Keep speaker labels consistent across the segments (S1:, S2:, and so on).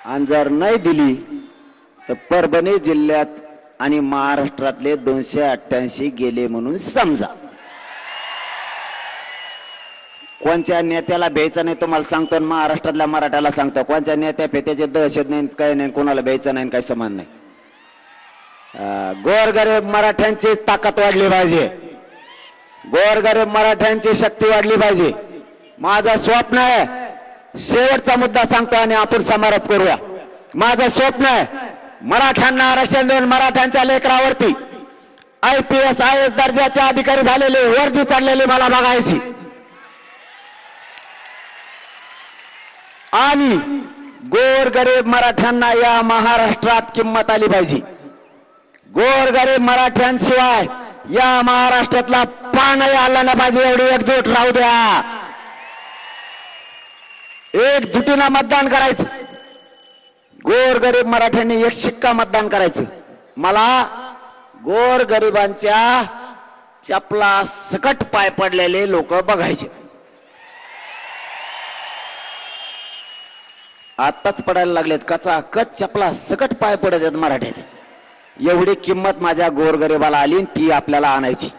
S1: आणि जर नाही दिली तर परभणी जिल्ह्यात आणि महाराष्ट्रातले 288 गेले म्हणून समजा। कोणत्या नेत्याला भ्यायचं नाही तुम्हाला सांगतो, महाराष्ट्रातल्या मराठ्याला सांगतो, कोणत्या नेत्या पेत्याचे दहशत नाही, काही नाही, कोणाला भ्यायचं नाही, काही समान नाही। गोरगरीब मराठ्यांची ताकद वाढली पाहिजे, गोरगरीब मराठ्यांची शक्ती वाढली पाहिजे। माझं स्वप्न आहे, शेवटचा मुद्दा सांगतो आणि आपण समारोप करूया। माझं स्वप्न आहे मराठ्यांना आरक्षण देऊन मराठ्यांच्या लेकरावरती IPS IAS दर्जाचे अधिकारी झालेले वर्दी चढलेले मला बघायची आणि गोरगरीब मराठ्यांना या महाराष्ट्रात किंमत आली पाहिजे। गोरगरीब मराठ्यांशिवाय या महाराष्ट्रातला पाणही आला नाही पाहिजे, एवढी एकजूट राहू द्या। एकजुटीनं मतदान करायचं, गोरगरीब मराठ्यांनी एक शिक्का मतदान करायचं। मला गोरगरिबांच्या चपला सकट पाय पडलेले लोक बघायचे, आताच पडायला लागलेत, कचाकच चपला सकट पाय पडत आहेत मराठ्याचे। एवढी किंमत माझ्या गोरगरिबाला आली, ती आपल्याला आणायची।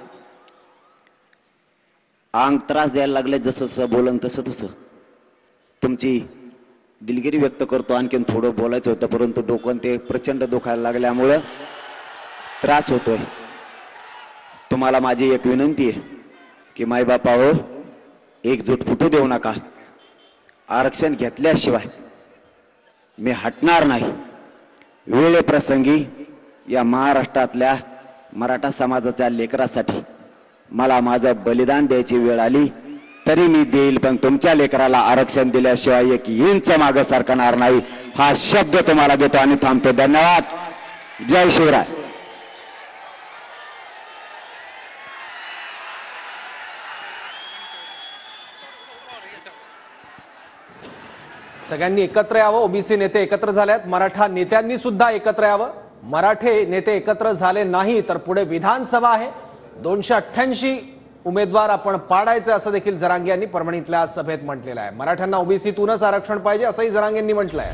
S1: अंग त्रास द्यायला लागले, जसं जसं बोलन तसं तसं तुमची दिलगिरी व्यक्त करतो। आणखीन थोडं बोलायचं होतं, परंतु डोकं ते प्रचंड दुखायला लागल्यामुळं त्रास होतोय। तुम्हाला माझी एक विनंती आहे की मायबापा हो, एकजूट फुटू देऊ नका। आरक्षण घेतल्याशिवाय मी हटणार नाही। वेळेप्रसंगी या महाराष्ट्रातल्या मराठा समाजाच्या लेकरासाठी मला माझं बलिदान द्यायची वेळ आली तरी मी देईल, पण तुमच्या लेकराला आरक्षण दिल्याशिवाय एक इंच मागे सरकणार नाही, हा शब्द तुम्हाला देतो आणि थांबतो। धन्यवाद। जय शिवराय।
S2: सगळ्यांनी एकत्र यावं, ओबीसी नेते एकत्र झालेत, मराठा नेत्यांनी सुद्धा एकत्र यावं। मराठे नेते एकत्र झाले नाही तर पुढे विधानसभा आहे, 288 उमेदवार आपण पाडायचे असं देखील जरांगे यांनी परभणीतल्या सभेत म्हटलेलं आहे। मराठ्यांना ओबीसीतूनच आरक्षण पाहिजे असंही जरांगे यांनी म्हटलंय।